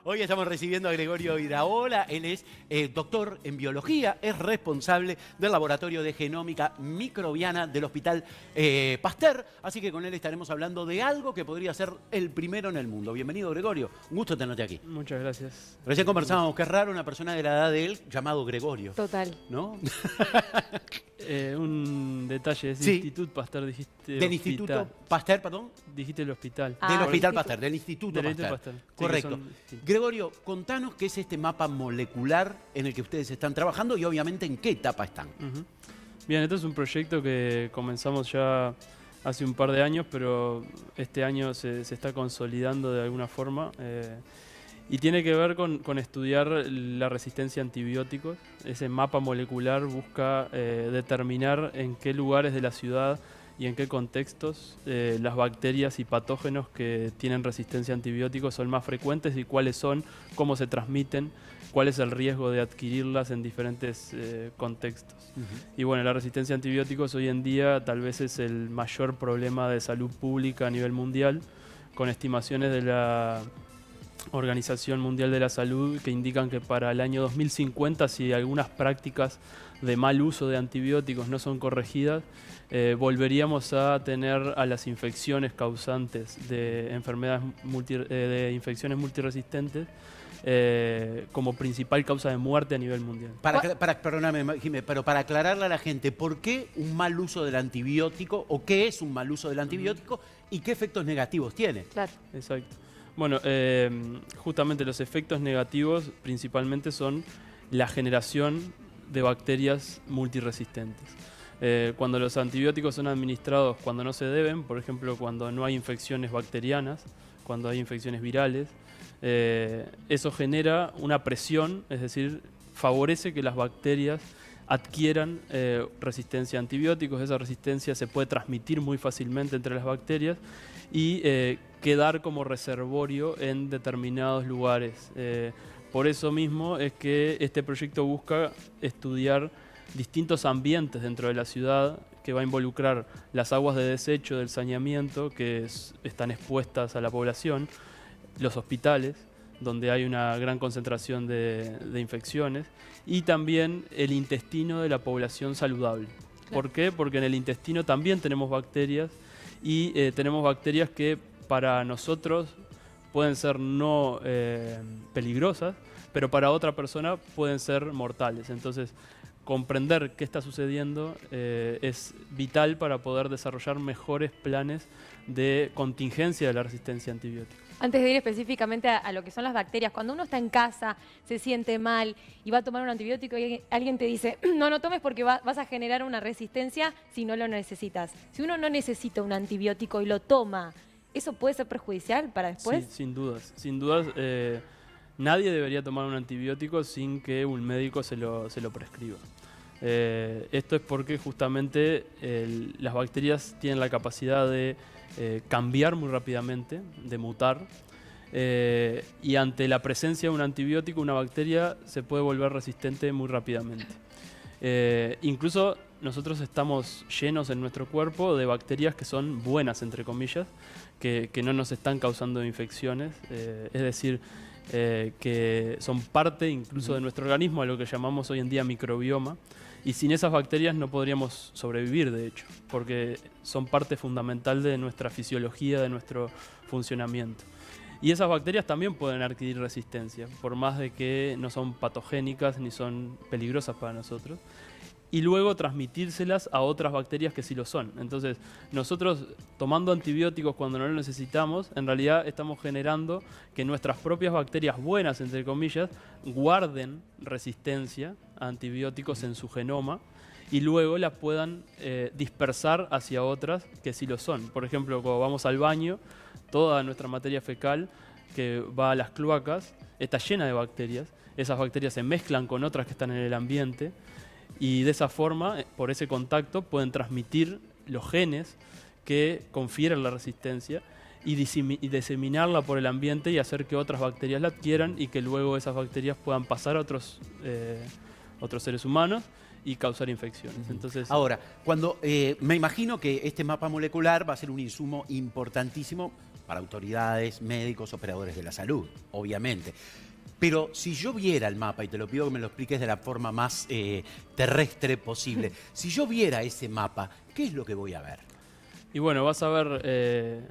Hoy estamos recibiendo a Gregorio Iraola. Él es doctor en biología, es responsable del laboratorio de genómica microbiana del Hospital Pasteur. Así que con él estaremos hablando de algo que podría ser el primero en el mundo. Bienvenido, Gregorio. Un gusto tenerte aquí. Muchas gracias. Recién conversábamos, qué raro una persona de la edad de él llamado Gregorio. Total. ¿No? Un detalle, es Sí. Instituto Pasteur, dijiste Del hospital. Instituto Pasteur, perdón. Dijiste el hospital. Ah, Del del Hospital Instituto. Pasteur, del Instituto Del Instituto Pasteur. Pasteur. Sí, que Correcto. son distintos. Gregorio, contanos qué es este mapa molecular en el que ustedes están trabajando y obviamente en qué etapa están. Ujú. Bien, este es un proyecto que comenzamos ya hace un par de años, pero este año se está consolidando de alguna forma. Y tiene que ver con estudiar la resistencia a antibióticos. Ese mapa molecular busca determinar en qué lugares de la ciudad y en qué contextos las bacterias y patógenos que tienen resistencia a antibióticos son más frecuentes y cuáles son, cómo se transmiten, cuál es el riesgo de adquirirlas en diferentes contextos. Y bueno, la resistencia a antibióticos hoy en día tal vez es el mayor problema de salud pública a nivel mundial, con estimaciones de la Organización Mundial de la Salud que indican que para el año 2050, si algunas prácticas de mal uso de antibióticos no son corregidas, volveríamos a tener a las infecciones causantes de enfermedades de infecciones multiresistentes como principal causa de muerte a nivel mundial. Perdóname, Jimé, pero para aclararle a la gente, ¿por qué un mal uso del antibiótico o qué es un mal uso del antibiótico y qué efectos negativos tiene? Claro. Exacto. Bueno, justamente los efectos negativos principalmente son la generación de bacterias multiresistentes. Cuando los antibióticos son administrados cuando no se deben, por ejemplo, cuando no hay infecciones bacterianas, cuando hay infecciones virales, eso genera una presión, es decir, favorece que las bacterias adquieran resistencia a antibióticos. Esa resistencia se puede transmitir muy fácilmente entre las bacterias y quedar como reservorio en determinados lugares. Por eso mismo es que este proyecto busca estudiar distintos ambientes dentro de la ciudad, que va a involucrar las aguas de desecho del saneamiento que están expuestas a la población, los hospitales, donde hay una gran concentración de infecciones, y también el intestino de la población saludable. Claro. ¿Por qué? Porque en el intestino también tenemos bacterias y tenemos bacterias que para nosotros pueden ser no peligrosas, pero para otra persona pueden ser mortales. Entonces, comprender qué está sucediendo es vital para poder desarrollar mejores planes de contingencia de la resistencia a antibióticos. Antes de ir específicamente a lo que son las bacterias, cuando uno está en casa, se siente mal y va a tomar un antibiótico y alguien te dice, no tomes porque vas a generar una resistencia si no lo necesitas. Si uno no necesita un antibiótico y lo toma, ¿eso puede ser perjudicial para después? Sí, sin dudas. Sin dudas, nadie debería tomar un antibiótico sin que un médico se lo prescriba. Esto es porque justamente las bacterias tienen la capacidad de cambiar muy rápidamente, de mutar, y ante la presencia de un antibiótico, una bacteria se puede volver resistente muy rápidamente. Incluso nosotros estamos llenos en nuestro cuerpo de bacterias que son buenas, entre comillas, que no nos están causando infecciones, es decir, que son parte incluso de nuestro organismo, a lo que llamamos hoy en día microbioma, y sin esas bacterias no podríamos sobrevivir, de hecho, porque son parte fundamental de nuestra fisiología, de nuestro funcionamiento. Y esas bacterias también pueden adquirir resistencia, por más de que no son patogénicas ni son peligrosas para nosotros, y luego transmitírselas a otras bacterias que sí lo son. Entonces, nosotros tomando antibióticos cuando no lo necesitamos, en realidad estamos generando que nuestras propias bacterias buenas, entre comillas, guarden resistencia a antibióticos en su genoma y luego las puedan dispersar hacia otras que sí lo son. Por ejemplo, cuando vamos al baño, toda nuestra materia fecal que va a las cloacas está llena de bacterias. Esas bacterias se mezclan con otras que están en el ambiente y de esa forma, por ese contacto, pueden transmitir los genes que confieren la resistencia y diseminarla por el ambiente y hacer que otras bacterias la adquieran y que luego esas bacterias puedan pasar a otros seres humanos y causar infecciones. Entonces, ahora, me imagino que este mapa molecular va a ser un insumo importantísimo para autoridades, médicos, operadores de la salud, obviamente. Pero si yo viera el mapa, y te lo pido que me lo expliques de la forma más terrestre posible, si yo viera ese mapa, ¿qué es lo que voy a ver? Y bueno, vas a ver,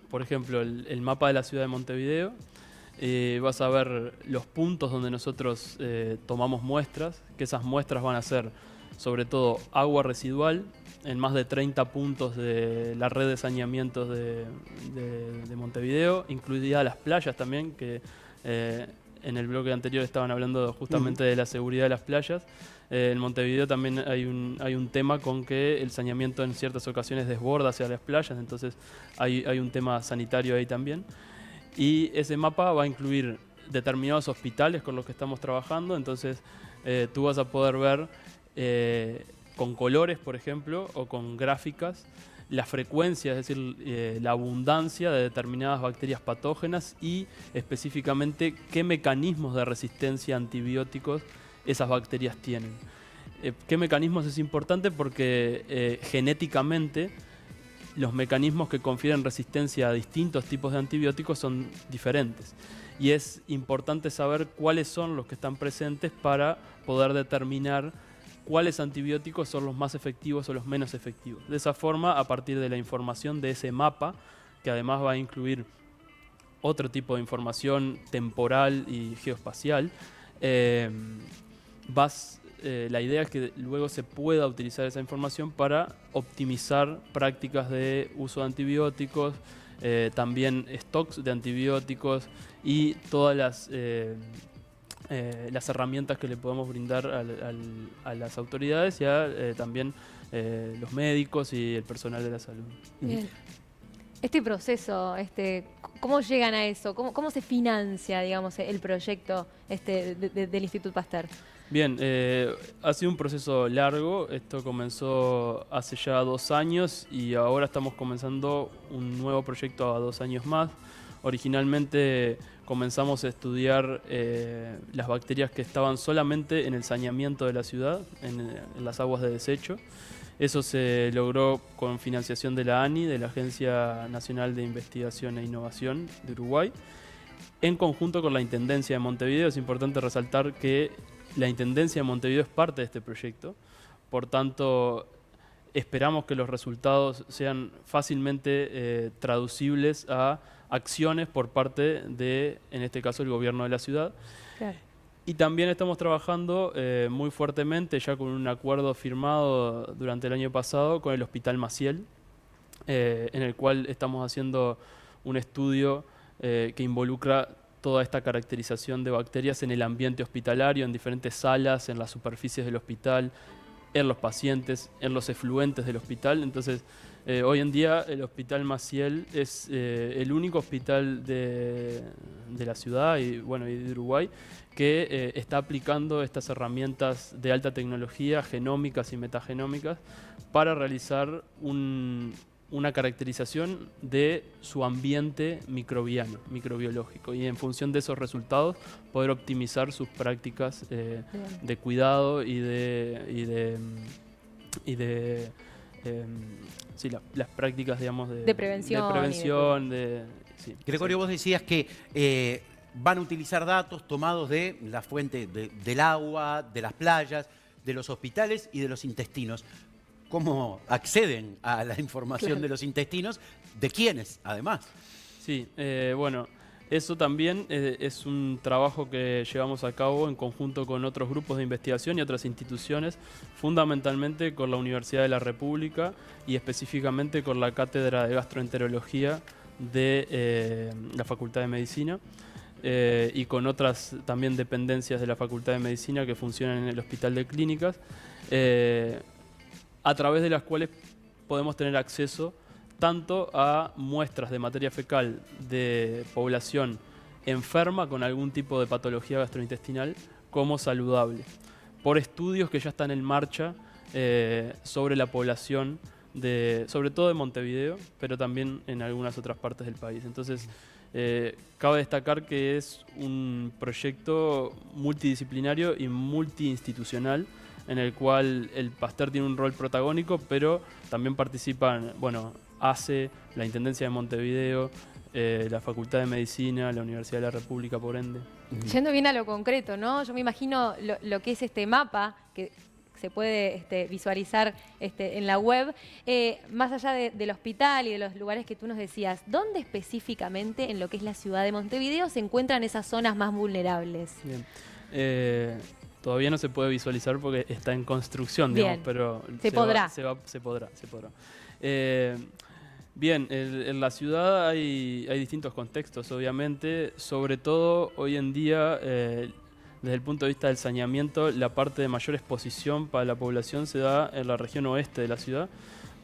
por ejemplo, el mapa de la ciudad de Montevideo. Vas a ver los puntos donde nosotros tomamos muestras, que esas muestras van a ser sobre todo agua residual en más de 30 puntos de la red de saneamientos de Montevideo, incluidas las playas también, que en el bloque anterior estaban hablando justamente de la seguridad de las playas. En Montevideo también hay un tema con que el saneamiento en ciertas ocasiones desborda hacia las playas, entonces hay un tema sanitario ahí también. Y ese mapa va a incluir determinados hospitales con los que estamos trabajando, entonces tú vas a poder ver con colores, por ejemplo, o con gráficas, la frecuencia, es decir, la abundancia de determinadas bacterias patógenas y específicamente qué mecanismos de resistencia a antibióticos esas bacterias tienen. ¿Qué mecanismos es importante? Porque genéticamente los mecanismos que confieren resistencia a distintos tipos de antibióticos son diferentes. Y es importante saber cuáles son los que están presentes para poder determinar cuáles antibióticos son los más efectivos o los menos efectivos. De esa forma, a partir de la información de ese mapa, que además va a incluir otro tipo de información temporal y geoespacial, la idea es que luego se pueda utilizar esa información para optimizar prácticas de uso de antibióticos, también stocks de antibióticos y todas las herramientas que le podemos brindar a las autoridades y también los médicos y el personal de la salud. Bien. Este proceso, ¿cómo llegan a eso? ¿Cómo se financia, digamos, el proyecto del Instituto Pasteur? Bien, ha sido un proceso largo. Esto comenzó hace ya 2 años y ahora estamos comenzando un nuevo proyecto a 2 años más. Originalmente comenzamos a estudiar las bacterias que estaban solamente en el saneamiento de la ciudad, en las aguas de desecho. Eso se logró con financiación de la ANI, de la Agencia Nacional de Investigación e Innovación de Uruguay, en conjunto con la Intendencia de Montevideo. Es importante resaltar que la Intendencia de Montevideo es parte de este proyecto, por tanto esperamos que los resultados sean fácilmente traducibles a acciones por parte de, en este caso, el gobierno de la ciudad. Claro. Y también estamos trabajando muy fuertemente, ya con un acuerdo firmado durante el año pasado con el Hospital Maciel, en el cual estamos haciendo un estudio que involucra toda esta caracterización de bacterias en el ambiente hospitalario, en diferentes salas, en las superficies del hospital, en los pacientes, en los efluentes del hospital. Entonces, hoy en día el Hospital Maciel es el único hospital de la ciudad y de Uruguay que está aplicando estas herramientas de alta tecnología, genómicas y metagenómicas, para realizar una caracterización de su ambiente microbiológico, y en función de esos resultados poder optimizar sus prácticas de cuidado las prácticas, digamos, de prevención. Sí, Gregorio, vos decías que van a utilizar datos tomados de la fuente del agua, de las playas, de los hospitales y de los intestinos. ¿Cómo acceden a la información de los intestinos? ¿De quiénes, además? Sí, eso también es un trabajo que llevamos a cabo en conjunto con otros grupos de investigación y otras instituciones, fundamentalmente con la Universidad de la República y específicamente con la Cátedra de Gastroenterología de la Facultad de Medicina, y con otras también dependencias de la Facultad de Medicina que funcionan en el Hospital de Clínicas, a través de las cuales podemos tener acceso tanto a muestras de materia fecal de población enferma con algún tipo de patología gastrointestinal como saludable, por estudios que ya están en marcha sobre la población, sobre todo de Montevideo, pero también en algunas otras partes del país. Entonces, cabe destacar que es un proyecto multidisciplinario y multiinstitucional, en el cual el Pasteur tiene un rol protagónico, pero también participan, ACE, la Intendencia de Montevideo, la Facultad de Medicina, la Universidad de la República, por ende. Yendo bien a lo concreto, ¿no? Yo me imagino lo que es este mapa, que se puede visualizar en la web, más allá del hospital y de los lugares que tú nos decías, ¿dónde específicamente en lo que es la ciudad de Montevideo se encuentran esas zonas más vulnerables? Bien. Todavía no se puede visualizar porque está en construcción, digamos, Bien. pero Se podrá. Se podrá. Bien, en la ciudad hay distintos contextos, obviamente. Sobre todo hoy en día, desde el punto de vista del saneamiento, la parte de mayor exposición para la población se da en la región oeste de la ciudad,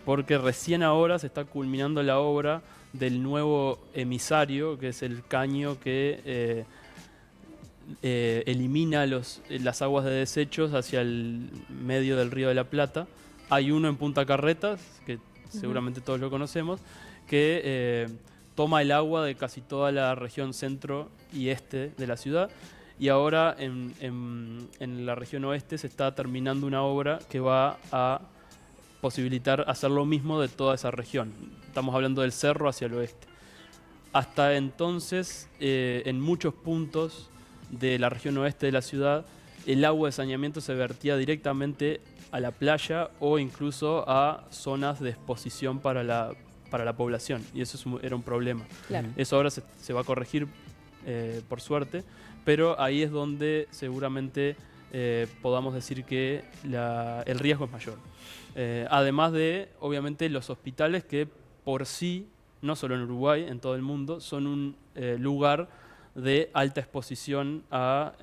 porque recién ahora se está culminando la obra del nuevo emisario, que es el caño que elimina las aguas de desechos hacia el medio del Río de la Plata. Hay uno en Punta Carretas, que seguramente todos lo conocemos, que toma el agua de casi toda la región centro y este de la ciudad. Y ahora en la región oeste se está terminando una obra que va a posibilitar hacer lo mismo de toda esa región. Estamos hablando del cerro hacia el oeste. Hasta entonces, en muchos puntos de la región oeste de la ciudad, el agua de saneamiento se vertía directamente a la playa o incluso a zonas de exposición para la población, y eso era un problema. Claro. Eso ahora se va a corregir, por suerte, pero ahí es donde seguramente podamos decir que el riesgo es mayor. Además de, obviamente, los hospitales que por sí, no solo en Uruguay, en todo el mundo, son un lugar de alta exposición a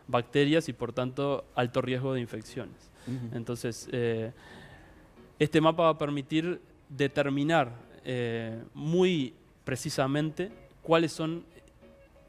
bacterias y por tanto alto riesgo de infecciones. Entonces, este mapa va a permitir determinar muy precisamente cuáles son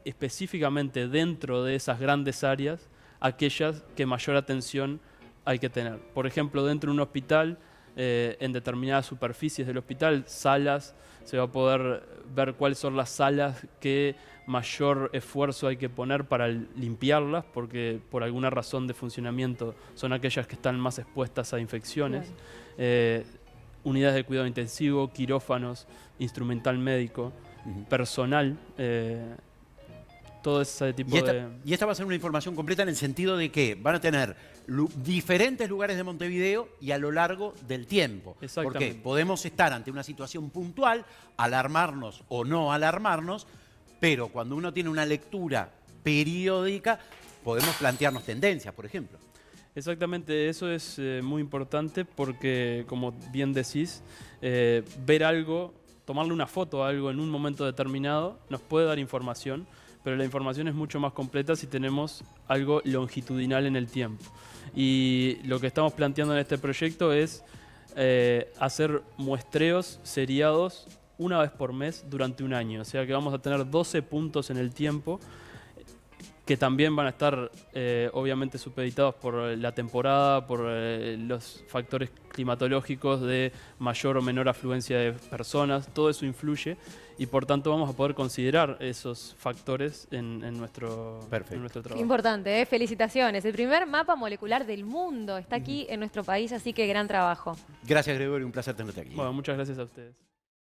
específicamente dentro de esas grandes áreas aquellas que mayor atención hay que tener. Por ejemplo, dentro de un hospital, en determinadas superficies del hospital, salas, se va a poder ver cuáles son las salas que mayor esfuerzo hay que poner para limpiarlas, porque por alguna razón de funcionamiento son aquellas que están más expuestas a infecciones. Unidades de cuidado intensivo, quirófanos, instrumental médico, personal, todo ese tipo de... Y esta va a ser una información completa en el sentido de que van a tener diferentes lugares de Montevideo y a lo largo del tiempo. Exactamente. Porque podemos estar ante una situación puntual, alarmarnos o no alarmarnos, pero cuando uno tiene una lectura periódica, podemos plantearnos tendencias, por ejemplo. Exactamente, eso es muy importante porque, como bien decís, ver algo, tomarle una foto a algo en un momento determinado nos puede dar información, pero la información es mucho más completa si tenemos algo longitudinal en el tiempo. Y lo que estamos planteando en este proyecto es hacer muestreos seriados una vez por mes durante un año. O sea que vamos a tener 12 puntos en el tiempo que también van a estar obviamente supeditados por la temporada, por los factores climatológicos de mayor o menor afluencia de personas. Todo eso influye y por tanto vamos a poder considerar esos factores en nuestro trabajo. Qué importante, ¿eh? Felicitaciones. El primer mapa molecular del mundo está aquí en nuestro país, así que gran trabajo. Gracias, Gregorio, un placer tenerte aquí. Bueno, muchas gracias a ustedes.